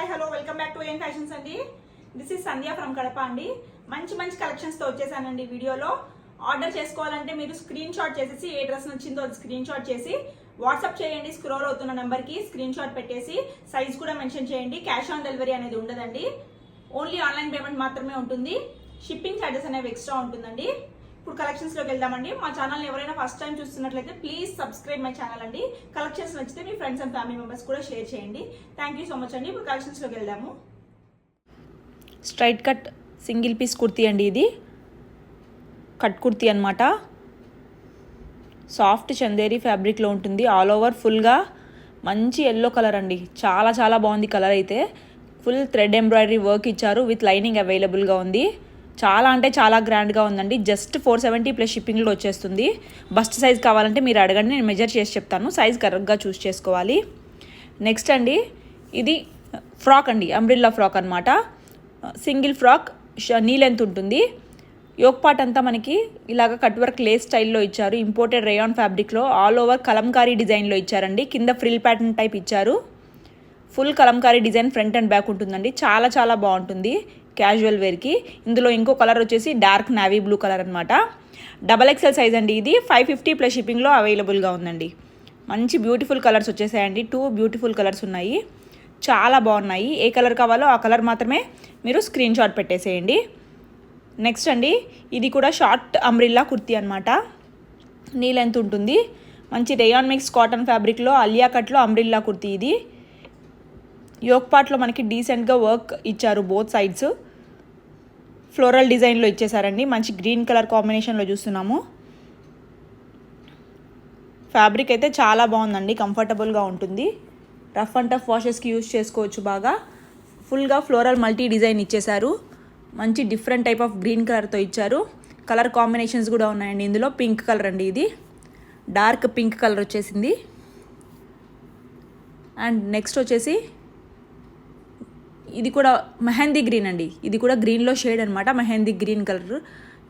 Hello welcome back to ఏం fashions అండి. This is Sandhya from Kadapa అండి. మంచి కలెక్షన్స్ తో వచ్చేసానండి. వీడియోలో ఆర్డర్ చేసుకోవాలంటే మీరు స్క్రీన్ షాట్ చేసేసి ఏ డ్రెస్ నచ్చిందో అది స్క్రీన్ షాట్ చేసి వాట్సాప్ చేయండి. స్క్రోల్ అవుతున్న నెంబర్ కి స్క్రీన్ షాట్ పెట్టేసి సైజ్ కూడా మెన్షన్ చేయండి. క్యాష్ ఆన్ డెలివరీ అనేది ఉండదండి, ఓన్లీ ఆన్లైన్ పేమెంట్ మాత్రమే ఉంటుంది. షిప్పింగ్ ఛార్జెస్ అనేవి ఎక్స్ట్రా ఉంటుందండి. ఇప్పుడు కలెక్షన్స్ లోకి వెళ్దామండి. మా ఛానల్ ఎవరైనా ఫస్ట్ టైం చూస్తున్నట్లయితే ప్లీజ్ సబ్స్క్రైబ్ మై ఛానల్ అండి. కలెక్షన్స్ నచ్చితే మీ ఫ్రెండ్స్ అండ్ ఫ్యామిలీ మెంబర్స్ కూడా షేర్ చేయండి. థ్యాంక్ యూ సో మచ్ అండి. ఇప్పుడు కలెక్షన్స్ లోకి వెళ్దాము. Straight cut single piece kurti అండి. ఇది కట్ కుర్తీ అనమాట. సాఫ్ట్ చందేరి ఫ్యాబ్రిక్లో ఉంటుంది. ఆల్ ఓవర్ ఫుల్గా మంచి ఎల్లో కలర్ అండి. చాలా బాగుంది కలర్ అయితే. ఫుల్ థ్రెడ్ ఎంబ్రాయిడరీ వర్క్ ఇచ్చారు విత్ లైనింగ్ అవైలబుల్గా ఉంది. చాలా అంటే చాలా గ్రాండ్గా ఉందండి. జస్ట్ 470 ప్లస్ షిప్పింగ్లో వచ్చేస్తుంది. బస్ట్ సైజ్ కావాలంటే మీరు అడగండి, నేను మెజర్ చేసి చెప్తాను. సైజ్ కరెక్ట్గా చూస్ చేసుకోవాలి. నెక్స్ట్ అండి, ఇది ఫ్రాక్ అండి, అంబ్రిల్లా ఫ్రాక్ అనమాట. సింగిల్ ఫ్రాక్, నీ లెంత్ ఉంటుంది. యోక్ పార్ట్ అంతా మనకి ఇలాగ కట్ వర్క్ లేస్ స్టైల్లో ఇచ్చారు. ఇంపోర్టెడ్ రేయాన్ ఫ్యాబ్రిక్లో ఆల్ ఓవర్ కలంకారీ డిజైన్లో ఇచ్చారండి. కింద ఫ్రిల్ ప్యాటర్న్ టైప్ ఇచ్చారు. Full Kalamkari design front and back ఉంటుందండి. చాలా బాగుంటుంది క్యాజువల్ వేర్కి. ఇందులో ఇంకో కలర్ వచ్చేసి డార్క్ నావీ బ్లూ కలర్ అనమాట. XXL సైజ్ అండి. ఇది 550 ప్లస్ షిప్పింగ్లో అవైలబుల్గా ఉందండి. మంచి బ్యూటిఫుల్ కలర్స్ వచ్చేసాయండి. 2 బ్యూటిఫుల్ కలర్స్ ఉన్నాయి. చాలా బాగున్నాయి. ఏ కలర్ కావాలో ఆ కలర్ మాత్రమే మీరు స్క్రీన్ షాట్ పెట్టేసేయండి. నెక్స్ట్ అండి, ఇది కూడా షార్ట్ అంబ్రిల్లా కుర్తీ అనమాట. నీ లెంత్ ఉంటుంది. మంచి రేయాన్ మిక్స్ కాటన్ ఫ్యాబ్రిక్లో అలియా కట్లో అంబ్రిల్లా కుర్తీ. ఇది యోక్ పార్ట్లో మనకి డీసెంట్గా వర్క్ ఇచ్చారు. బోత్ సైడ్స్ ఫ్లోరల్ డిజైన్లో ఇచ్చేసారండి. మంచి గ్రీన్ కలర్ కాంబినేషన్లో చూస్తున్నాము. ఫ్యాబ్రిక్ అయితే చాలా బాగుందండి. కంఫర్టబుల్గా ఉంటుంది. రఫ్ అండ్ టఫ్ వాషెస్కి యూజ్ చేసుకోవచ్చు బాగా. ఫుల్గా ఫ్లోరల్ మల్టీ డిజైన్ ఇచ్చేసారు. మంచి డిఫరెంట్ టైప్ ఆఫ్ గ్రీన్ కలర్తో ఇచ్చారు. కలర్ కాంబినేషన్స్ కూడా ఉన్నాయండి. ఇందులో పింక్ కలర్ అండి. ఇది డార్క్ పింక్ కలర్ వచ్చేసింది. అండ్ నెక్స్ట్ వచ్చేసి ఇది కూడా మెహందీ గ్రీన్ అండి. ఇది కూడా గ్రీన్లో షేడ్ అనమాట, మెహందీ గ్రీన్ కలర్.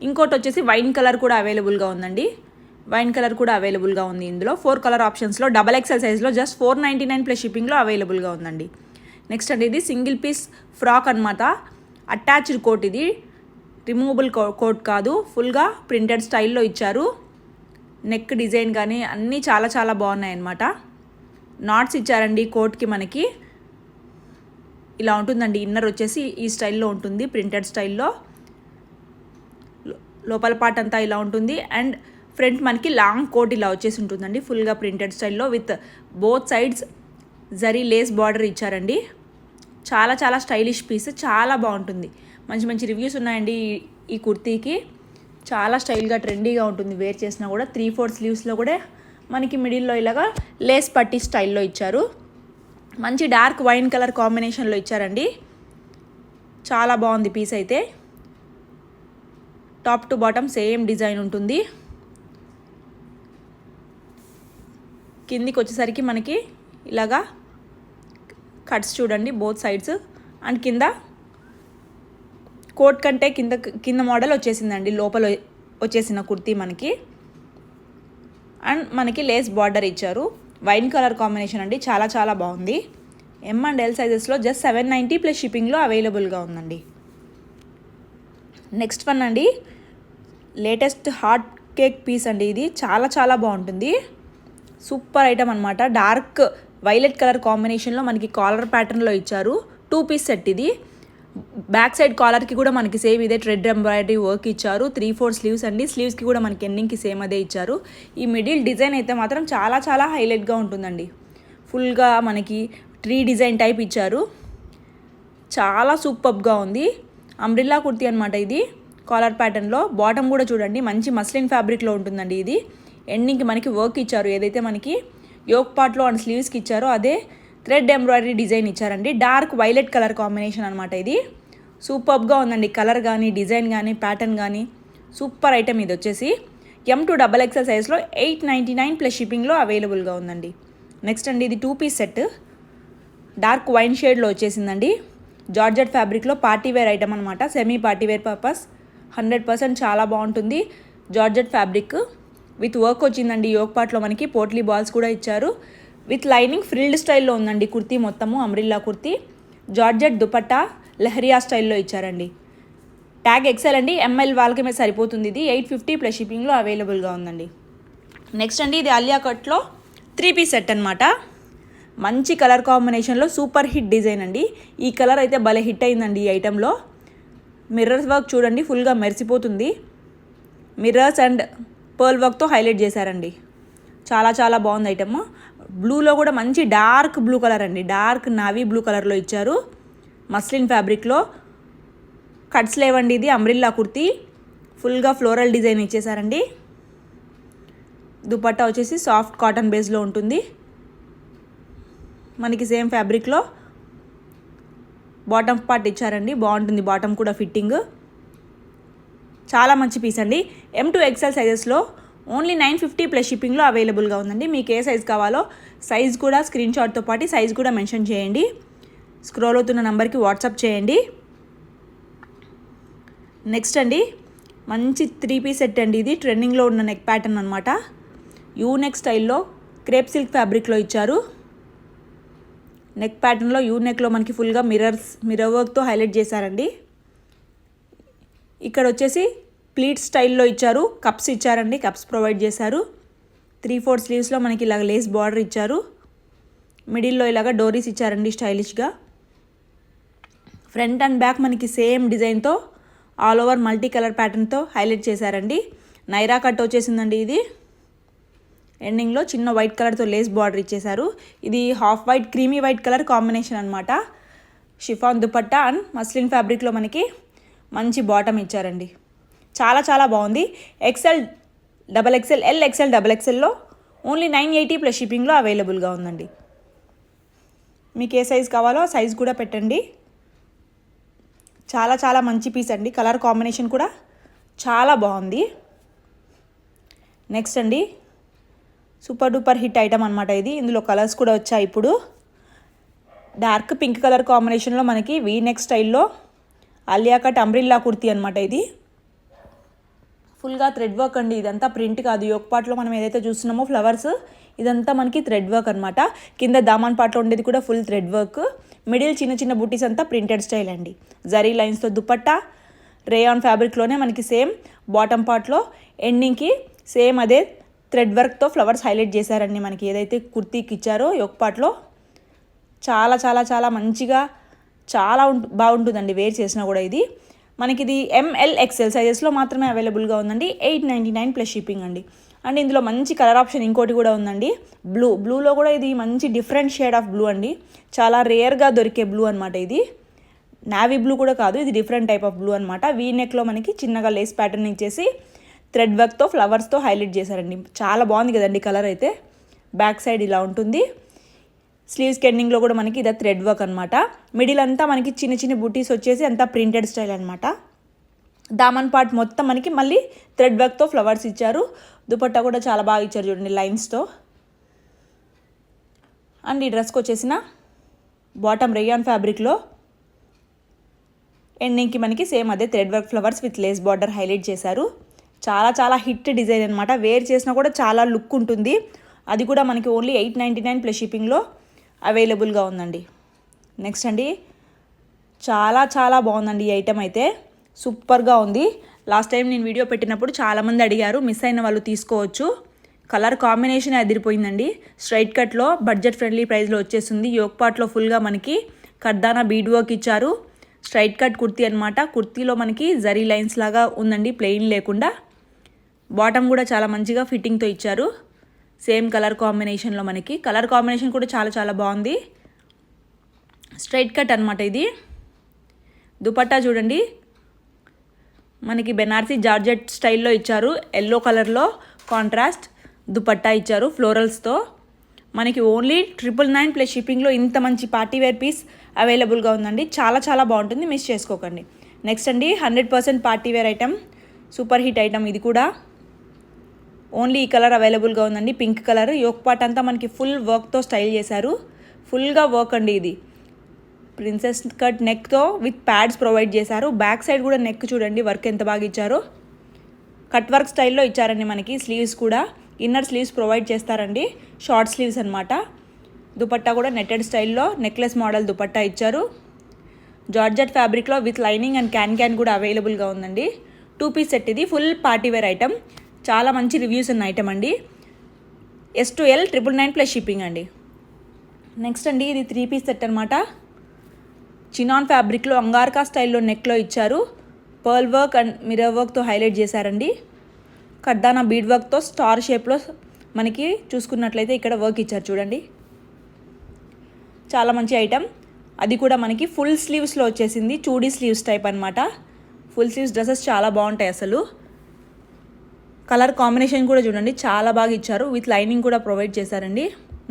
ఇంకోటి వచ్చేసి వైన్ కలర్ కూడా అవైలబుల్గా ఉందండి. వైన్ కలర్ కూడా అవైలబుల్గా ఉంది. ఇందులో 4 కలర్ ఆప్షన్స్లో XXL సైజ్లో జస్ట్ 499 ప్లస్ షిప్పింగ్లో అవైలబుల్గా ఉందండి. నెక్స్ట్ అండి, ఇది సింగిల్ పీస్ ఫ్రాక్ అనమాట. Attached coat. ఇది రిమూవబుల్ కోట్ కాదు, ఫుల్గా ప్రింటెడ్ స్టైల్లో ఇచ్చారు. నెక్ డిజైన్ కానీ అన్నీ చాలా బాగున్నాయి అన్నమాట. నాట్స్ ఇచ్చారండి కోట్కి. మనకి ఇలా ఉంటుందండి. ఇన్నర్ వచ్చేసి ఈ స్టైల్లో ఉంటుంది, ప్రింటెడ్ స్టైల్లో. లోపల పార్ట్ అంతా ఇలా ఉంటుంది. అండ్ ఫ్రంట్ మనకి లాంగ్ కోట్ ఇలా వచ్చేసి ఉంటుందండి, ఫుల్గా ప్రింటెడ్ స్టైల్లో with both sides zari lace border ఇచ్చారండి. చాలా స్టైలిష్ పీస్, చాలా బాగుంటుంది. మంచి రివ్యూస్ ఉన్నాయండి ఈ కుర్తీకి. చాలా స్టైల్గా ట్రెండీగా ఉంటుంది. వేర్ చేసినా కూడా 3/4 స్లీవ్స్లో కూడా మనకి మిడిల్లో ఇలాగా లేస్ పట్టీ స్టైల్లో ఇచ్చారు. మంచి డార్క్ వైన్ కలర్ కాంబినేషన్లో ఇచ్చారండి. చాలా బాగుంది పీస్ అయితే. Top to bottom same design ఉంటుంది. కిందికి వచ్చేసరికి మనకి ఇలాగా కట్స్ చూడండి బోత్ సైడ్స్. అండ్ కింద కోట్ కంటే కింద మోడల్ వచ్చేసిందండి. లోపల వచ్చేసిన కుర్తీ మనకి. అండ్ మనకి లేస్ బార్డర్ ఇచ్చారు. వైన్ కలర్ కాంబినేషన్ అండి. చాలా బాగుంది. M and L సైజెస్లో జస్ట్ 790 ప్లస్ షిప్పింగ్లో అవైలబుల్గా ఉందండి. నెక్స్ట్ వన్ అండి, లేటెస్ట్ హాట్ కేక్ పీస్ అండి. ఇది చాలా బాగుంటుంది. సూపర్ ఐటమ్ అనమాట. డార్క్ వైలెట్ కలర్ కాంబినేషన్లో మనకి కాలర్ ప్యాటర్న్లో ఇచ్చారు. 2 పీస్ సెట్ ఇది. బ్యాక్ సైడ్ కాలర్కి కూడా మనకి సేమ్ ఇదే థ్రెడ్ ఎంబ్రాయిడరీ వర్క్ ఇచ్చారు. 3/4 స్లీవ్స్ అండి. స్లీవ్స్కి కూడా మనకి ఎండింగ్కి సేమ్ అదే ఇచ్చారు. ఈ మిడిల్ డిజైన్ అయితే మాత్రం చాలా హైలైట్గా ఉంటుందండి. ఫుల్గా మనకి ట్రీ డిజైన్ టైప్ ఇచ్చారు. చాలా సూపర్గా ఉంది. అంబ్రిల్లా కుర్తీ అనమాట ఇది. కాలర్ ప్యాటర్న్లో బాటమ్ కూడా చూడండి మంచి మస్లిన్ ఫ్యాబ్రిక్లో ఉంటుందండి. ఇది ఎండింగ్కి మనకి వర్క్ ఇచ్చారు. ఏదైతే మనకి యోక్ పార్ట్లో అండ్ స్లీవ్స్కి ఇచ్చారో అదే థ్రెడ్ ఎంబ్రాయిడరీ డిజైన్ ఇచ్చారండి. డార్క్ వైలెట్ కలర్ కాంబినేషన్ అనమాట. ఇది సూపర్గా ఉందండి. కలర్ కానీ డిజైన్ కానీ ప్యాటర్న్ కానీ సూపర్ ఐటమ్. ఇది వచ్చేసి M to XXL సైజ్లో 899 ప్లస్ షిప్పింగ్లో అవైలబుల్గా ఉందండి. నెక్స్ట్ అండి, ఇది 2 పీస్ సెట్. డార్క్ వైన్ షేడ్లో వచ్చేసిందండి. జార్జెట్ ఫ్యాబ్రిక్లో పార్టీవేర్ ఐటమ్ అనమాట. సెమీ పార్టీవేర్ పర్పస్ 100% చాలా బాగుంటుంది. జార్జెట్ ఫ్యాబ్రిక్ విత్ వర్క్ వచ్చిందండి. యోక్ పార్ట్లో మనకి పోట్లీ బాల్స్ కూడా ఇచ్చారు. విత్ లైనింగ్ ఫ్రిల్డ్ స్టైల్లో ఉందండి కుర్తీ మొత్తము. అంబ్రిల్లా కుర్తీ జార్జెట్ దుపట్టా లెహరియా స్టైల్లో ఇచ్చారండి. ట్యాగ్ ఎక్సెల్ అండి, ఎంఎల్ వాళ్ళకి మీద సరిపోతుంది. ఇది 850 ప్లస్ షిప్పింగ్లో అవైలబుల్గా ఉందండి. నెక్స్ట్ అండి ఇది ఆలియా కట్లో 3 పీస్ సెట్ అనమాట. మంచి కలర్ కాంబినేషన్లో సూపర్ హిట్ డిజైన్ అండి. ఈ కలర్ అయితే భలే హిట్ అయిందండి ఈ ఐటెంలో. మిర్రర్స్ వర్క్ చూడండి, ఫుల్గా మెరిసిపోతుంది. మిర్రర్స్ అండ్ పర్ల్ వర్క్తో హైలైట్ చేశారండి. చాలా చాలా బాగుంది ఐటమ్. బ్లూలో కూడా మంచి డార్క్ బ్లూ కలర్ అండి, డార్క్ నావీ బ్లూ కలర్లో ఇచ్చారు. మస్లిన్ ఫ్యాబ్రిక్లో కట్స్ లేవండి. ఇది అంబ్రిల్లా కుర్తీ, ఫుల్గా ఫ్లోరల్ డిజైన్ ఇచ్చేసారండి. దుపట్టా వచ్చేసి సాఫ్ట్ కాటన్ బేస్లో ఉంటుంది. మనకి సేమ్ ఫ్యాబ్రిక్లో బాటమ్ పార్ట్ ఇచ్చారండి, బాగుంటుంది బాటమ్ కూడా ఫిట్టింగ్. చాలా మంచి పీస్ అండి. M2XL సైజెస్లో ఓన్లీ 950 ప్లస్ షిప్పింగ్లో అవైలబుల్గా ఉందండి. మీకు ఏ సైజ్ కావాలో సైజ్ కూడా స్క్రీన్ షాట్తో పాటు సైజ్ కూడా మెన్షన్ చేయండి. స్క్రోల్ అవుతున్న నెంబర్కి వాట్సాప్ చేయండి. నెక్స్ట్ అండి మంచి 3 పీస్ సెట్ అండి. ఇది ట్రెండింగ్లో ఉన్న నెక్ ప్యాటర్న్ అనమాట. యూ నెక్ స్టైల్లో క్రేప్ సిల్క్ ఫ్యాబ్రిక్లో ఇచ్చారు. నెక్ ప్యాటర్న్లో యూ నెక్లో మనకి ఫుల్గా మిర్రర్ వర్క్తో హైలైట్ చేశారండి. ఇక్కడ వచ్చేసి ప్లీట్ స్టైల్లో ఇచ్చారు, కప్స్ ఇచ్చారండి, కప్స్ ప్రొవైడ్ చేశారు. 3/4 స్లీవ్స్లో మనకి ఇలాగ లేస్ బార్డర్ ఇచ్చారు. మిడిల్లో ఇలాగ డోరీస్ ఇచ్చారండి స్టైలిష్గా. ఫ్రంట్ అండ్ బ్యాక్ మనకి సేమ్ డిజైన్తో ఆల్ ఓవర్ మల్టీ కలర్ ప్యాటర్న్తో హైలైట్ చేశారండి. నైరా కట్ వచ్చేసిందండి. ఇది ఎండింగ్లో చిన్న వైట్ కలర్తో లేస్ బార్డర్ ఇచ్చేశారు. ఇది half white creamy white colour combination అనమాట. షిఫాన్ దుపట్టా అండ్ మస్లిన్ ఫ్యాబ్రిక్లో మనకి మంచి బాటమ్ ఇచ్చారండి. చాలా చాలా బాగుంది. XL, XXL, LXL, XXLలో ఓన్లీ 980 ప్లస్ షిప్పింగ్లో అవైలబుల్గా ఉందండి. మీకు ఏ సైజ్ కావాలో ఆ సైజ్ కూడా పెట్టండి. చాలా చాలా మంచి పీస్ అండి. కలర్ కాంబినేషన్ కూడా చాలా బాగుంది. నెక్స్ట్ అండి సూపర్ డూపర్ హిట్ ఐటమ్ అనమాట ఇది. ఇందులో కలర్స్ కూడా వచ్చాయి. ఇప్పుడు డార్క్ పింక్ కలర్ కాంబినేషన్లో మనకి వీ నెక్ స్టైల్లో ఆలియా కట్ అంబ్రిల్లా కుర్తీ అనమాట. ఇది ఫుల్గా థ్రెడ్ వర్క్ అండి. ఇదంతా ప్రింట్ కాదు. యోక్ పార్ట్లో మనం ఏదైతే చూస్తున్నామో ఫ్లవర్స్, ఇదంతా మనకి థ్రెడ్ వర్క్ అనమాట. కింద దామన్ పార్ట్లో ఉండేది కూడా ఫుల్ థ్రెడ్ వర్క్. మిడిల్ చిన్న చిన్న బూటీస్ అంతా ప్రింటెడ్ స్టైల్ అండి. జరీ లైన్స్తో దుపట్టా, రేయాన్ ఫ్యాబ్రిక్లోనే మనకి సేమ్ బాటమ్ పార్ట్లో ఎండింగ్కి సేమ్ అదే థ్రెడ్ వర్క్తో ఫ్లవర్స్ హైలైట్ చేశారండి. మనకి ఏదైతే కుర్తీకి ఇచ్చారో యోక్ పార్ట్లో చాలా చాలా చాలా మంచిగా చాలా బాగుంటుందండి వేర్ చేసినా కూడా. ఇది మనకి ఇది MLXL సైజెస్లో మాత్రమే అవైలబుల్గా ఉందండి. 899 ప్లస్ షిప్పింగ్ అండి. అండ్ ఇందులో మంచి కలర్ ఆప్షన్ ఇంకోటి కూడా ఉందండి, బ్లూలో కూడా ఇది మంచి డిఫరెంట్ షేడ్ ఆఫ్ బ్లూ అండి. చాలా రేర్గా దొరికే బ్లూ అనమాట. ఇది నావీ బ్లూ కూడా కాదు, ఇది డిఫరెంట్ టైప్ ఆఫ్ బ్లూ అనమాట. వీ నెక్లో మనకి చిన్నగా లేస్ ప్యాటర్న్ ఇచ్చేసి థ్రెడ్ వర్క్తో ఫ్లవర్స్తో హైలైట్ చేశారండి. చాలా బాగుంది కదండి కలర్ అయితే. బ్యాక్ సైడ్ ఇలా ఉంటుంది. స్లీవ్స్ ఎండింగ్లో కూడా మనకి ఇదే థ్రెడ్ వర్క్ అనమాట. మిడిల్ అంతా మనకి చిన్న చిన్న బూటీస్ వచ్చేసి అంతా ప్రింటెడ్ స్టైల్ అనమాట. దామన్ పార్ట్ మొత్తం మనకి మళ్ళీ థ్రెడ్ వర్క్తో ఫ్లవర్స్ ఇచ్చారు. దుపట్టా కూడా చాలా బాగా ఇచ్చారు చూడండి లైన్స్తో. అండ్ ఈ డ్రెస్కి వచ్చేసిన బాటమ్ రేయాన్ ఫ్యాబ్రిక్లో ఎండింగ్కి మనకి సేమ్ అదే thread work flowers with lace border highlight చేశారు. చాలా చాలా హిట్ డిజైన్ అనమాట. వేర్ చేసినా కూడా చాలా లుక్ ఉంటుంది. అది కూడా మనకి ఓన్లీ 899 ప్లస్ షిప్పింగ్లో అవైలబుల్గా ఉందండి. నెక్స్ట్ అండి చాలా చాలా బాగుందండి ఈ ఐటెం అయితే. సూపర్గా ఉంది. లాస్ట్ టైం నేను వీడియో పెట్టినప్పుడు చాలామంది అడిగారు, మిస్ అయిన వాళ్ళు తీసుకోవచ్చు. కలర్ కాంబినేషన్ అదిరిపోయిందండి. స్ట్రైట్ కట్లో బడ్జెట్ ఫ్రెండ్లీ ప్రైస్లో వచ్చేస్తుంది. యోక్ పార్ట్లో ఫుల్గా మనకి కర్దానా బీడ్ వర్క్ ఇచ్చారు. స్ట్రైట్ కట్ కుర్తీ అనమాట. కుర్తీలో మనకి జరీ లైన్స్ లాగా ఉందండి, ప్లెయిన్ లేకుండా. బాటమ్ కూడా చాలా మంచిగా ఫిట్టింగ్తో ఇచ్చారు. సేమ్ కలర్ కాంబినేషన్లో మనకి కలర్ కాంబినేషన్ కూడా చాలా చాలా బాగుంది. స్ట్రైట్ కట్ అనమాట ఇది. దుపట్టా చూడండి మనకి బెనార్సీ జార్జెట్ స్టైల్లో ఇచ్చారు. ఎల్లో కలర్లో కాంట్రాస్ట్ దుపట్టా ఇచ్చారు ఫ్లోరల్స్తో. మనకి ఓన్లీ 999 ప్లస్ షిప్పింగ్లో ఇంత మంచి పార్టీ వేర్ పీస్ అవైలబుల్గా ఉందండి. చాలా చాలా బాగుంటుంది, మిస్ చేసుకోకండి. నెక్స్ట్ అండి 100% party wear item, super hit item. ఇది కూడా ఓన్లీ ఈ కలర్ అవైలబుల్గా ఉందండి, పింక్ కలర్. యోక్ పార్ట్ అంతా మనకి ఫుల్ వర్క్తో స్టైల్ చేశారు. ఫుల్గా వర్క్ అండి. ఇది ప్రిన్సెస్ కట్ నెక్తో విత్ ప్యాడ్స్ ప్రొవైడ్ చేశారు. బ్యాక్ సైడ్ కూడా నెక్ చూడండి వర్క్ ఎంత బాగా ఇచ్చారో. కట్ వర్క్ స్టైల్లో ఇచ్చారండి మనకి. స్లీవ్స్ కూడా ఇన్నర్ స్లీవ్స్ ప్రొవైడ్ చేస్తారండి, షార్ట్ స్లీవ్స్ అనమాట. దుపట్టా కూడా నెట్టెడ్ స్టైల్లో నెక్లెస్ మోడల్ దుపట్టా ఇచ్చారు. జార్జెట్ ఫ్యాబ్రిక్లో విత్ లైనింగ్ అండ్ క్యాన్ కూడా అవైలబుల్గా ఉందండి. 2 పీస్ సెట్ ఇది, ఫుల్ పార్టీ వేర్ ఐటమ్. చాలా మంచి రివ్యూస్ ఉన్న ఐటమ్ అండి. S to L 999 plus shipping అండి. నెక్స్ట్ అండి ఇది 3 పీస్ సెట్ అనమాట. చినాన్ ఫ్యాబ్రిక్లో అంగార్కా స్టైల్లో నెక్లో ఇచ్చారు. పర్ల్ వర్క్ అండ్ మిర్రర్ వర్క్తో హైలైట్ చేశారండి. కర్దానా బీడ్ వర్క్తో స్టార్ షేప్లో మనకి చూసుకున్నట్లయితే ఇక్కడ వర్క్ ఇచ్చారు చూడండి. చాలా మంచి ఐటమ్. అది కూడా మనకి ఫుల్ స్లీవ్స్లో వచ్చేసింది, చూడీ స్లీవ్స్ టైప్ అనమాట. ఫుల్ స్లీవ్స్ డ్రెస్సెస్ చాలా బాగుంటాయి అసలు. కలర్ కాంబినేషన్ కూడా చూడండి చాలా బాగా ఇచ్చారు. విత్ లైనింగ్ కూడా ప్రొవైడ్ చేశారండి.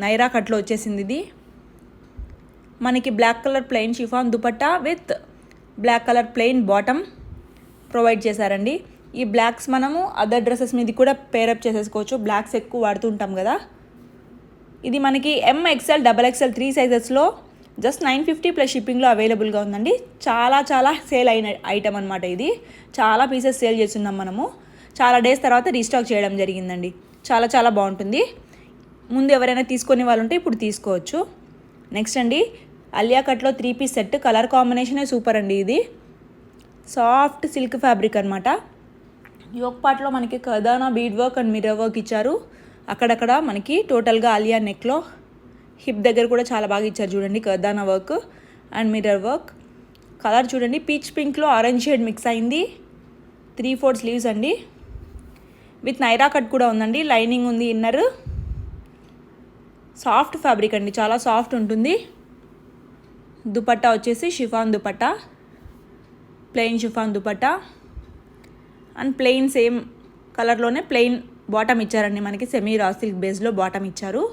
నైరా కట్లో వచ్చేసింది ఇది. మనకి black colour plain chiffon dupatta with black colour plain bottom provide చేశారండి. ఈ బ్లాక్స్ మనము అదర్ డ్రెస్సెస్ మీద కూడా పేరప్ చేసేసుకోవచ్చు. బ్లాక్స్ ఎక్కువ వాడుతుంటాం కదా. ఇది మనకి MXL, XXL 3 సైజెస్లో జస్ట్ 950 ప్లస్ షిప్పింగ్లో అవైలబుల్గా ఉందండి. చాలా సేల్ అయిన ఐటమ్ అనమాట ఇది. చాలా పీసెస్ సేల్ చేస్తున్నాం మనము. చాలా డేస్ తర్వాత రీస్టాక్ చేయడం జరిగిందండి. చాలా బాగుంటుంది. ముందు ఎవరైనా తీసుకునే వాళ్ళు ఉంటే ఇప్పుడు తీసుకోవచ్చు. నెక్స్ట్ అండి అలియా కట్లో 3 పీస్ సెట్. కలర్ కాంబినేషనే సూపర్ అండి. ఇది సాఫ్ట్ సిల్క్ ఫ్యాబ్రిక్ అనమాట. యోక్ పార్ట్లో మనకి kardana bead work and mirror work ఇచ్చారు. అక్కడక్కడ మనకి టోటల్గా ఆలియా నెక్లో హిప్ దగ్గర కూడా చాలా బాగా ఇచ్చారు చూడండి. Kardana work and mirror work. Colour చూడండి పీచ్ పింక్లో ఆరెంజ్ షేడ్ మిక్స్ అయింది. 3/4 స్లీవ్స్ అండి. విత్ నైరా కట్ కూడా ఉందండి. లైనింగ్ ఉంది. ఇన్నర్ సాఫ్ట్ ఫ్యాబ్రిక్ అండి, చాలా సాఫ్ట్ ఉంటుంది. దుపట్టా వచ్చేసి chiffon dupatta, plain chiffon dupatta and plain same కలర్లోనే ప్లెయిన్ బాటమ్ ఇచ్చారండి. మనకి సెమీ రా సిల్క్ బేస్లో బాటమ్ ఇచ్చారు.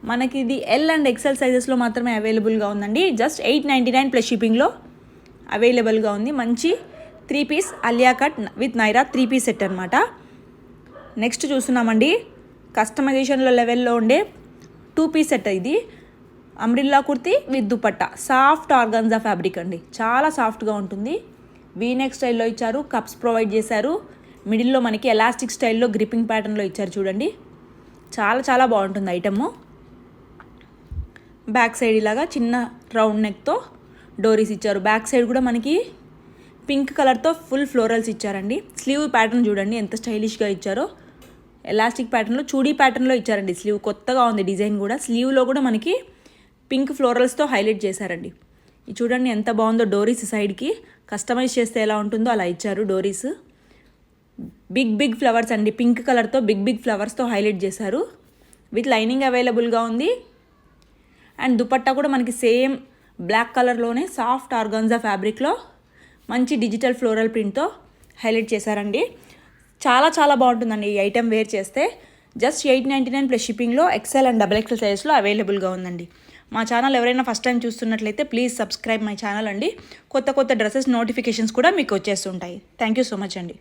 మనకి ఇది L అండ్ XL సైజెస్లో మాత్రమే అవైలబుల్గా ఉందండి. జస్ట్ 899 ప్లస్ షిప్పింగ్లో అవైలబుల్గా ఉంది. మంచి 3 piece Alia cut with Naira 3 piece set అనమాట. నెక్స్ట్ చూస్తున్నామండి కస్టమైజేషన్లో లెవెల్లో ఉండే 2 పీస్ సెట్. ఇది umbrella kurti with dupatta, soft organza fabric అండి. చాలా సాఫ్ట్గా ఉంటుంది. వీనెక్ స్టైల్లో ఇచ్చారు. కప్స్ ప్రొవైడ్ చేశారు. మిడిల్లో మనకి ఎలాస్టిక్ స్టైల్లో గ్రిప్పింగ్ ప్యాటర్న్లో ఇచ్చారు చూడండి. చాలా బాగుంటుంది ఐటమ్. బ్యాక్ సైడ్ ఇలాగా చిన్న రౌండ్ నెక్తో డోరీస్ ఇచ్చారు. బ్యాక్ సైడ్ కూడా మనకి పింక్ కలర్తో ఫుల్ ఫ్లోరల్స్ ఇచ్చారండి. స్లీవ్ ప్యాటర్న్ చూడండి ఎంత స్టైలిష్గా ఇచ్చారో. ఎలాస్టిక్ ప్యాటర్న్లో చూడీ ప్యాటర్న్లో ఇచ్చారండి. స్లీవ్ కొత్తగా ఉంది డిజైన్ కూడా. స్లీవ్లో కూడా మనకి పింక్ ఫ్లోరల్స్తో హైలైట్ చేశారండి. ఇది చూడండి ఎంత బాగుందో. డోరీస్ సైడ్కి కస్టమైజ్ చేస్తే ఎలా ఉంటుందో అలా ఇచ్చారు డోరీస్. బిగ్ ఫ్లవర్స్ అండి. పింక్ కలర్తో బిగ్ ఫ్లవర్స్తో హైలైట్ చేశారు. విత్ లైనింగ్ అవైలబుల్గా ఉంది. అండ్ దుపట్టా కూడా మనకి సేమ్ బ్లాక్ కలర్లోనే సాఫ్ట్ ఆర్గాన్జా ఫ్యాబ్రిక్లో మంచి డిజిటల్ ఫ్లోరల్ ప్రింట్తో హైలైట్ చేశారండి. చాలా బాగుంటుందండి ఈ ఐటెం వేర్ చేస్తే. జస్ట్ 899 ప్లస్ షిప్పింగ్లో XL అండ్ XXL సైజ్లో అవైలబుల్గా ఉందండి. మా ఛానల్ ఎవరైనా ఫస్ట్ టైం చూస్తున్నట్లయితే ప్లీజ్ సబ్స్క్రైబ్ మై ఛానల్ అండి. కొత్త డ్రెస్సెస్ నోటిఫికేషన్స్ కూడా మీకు వచ్చేస్తుంటాయి. థ్యాంక్ యూ సో మచ్ అండి.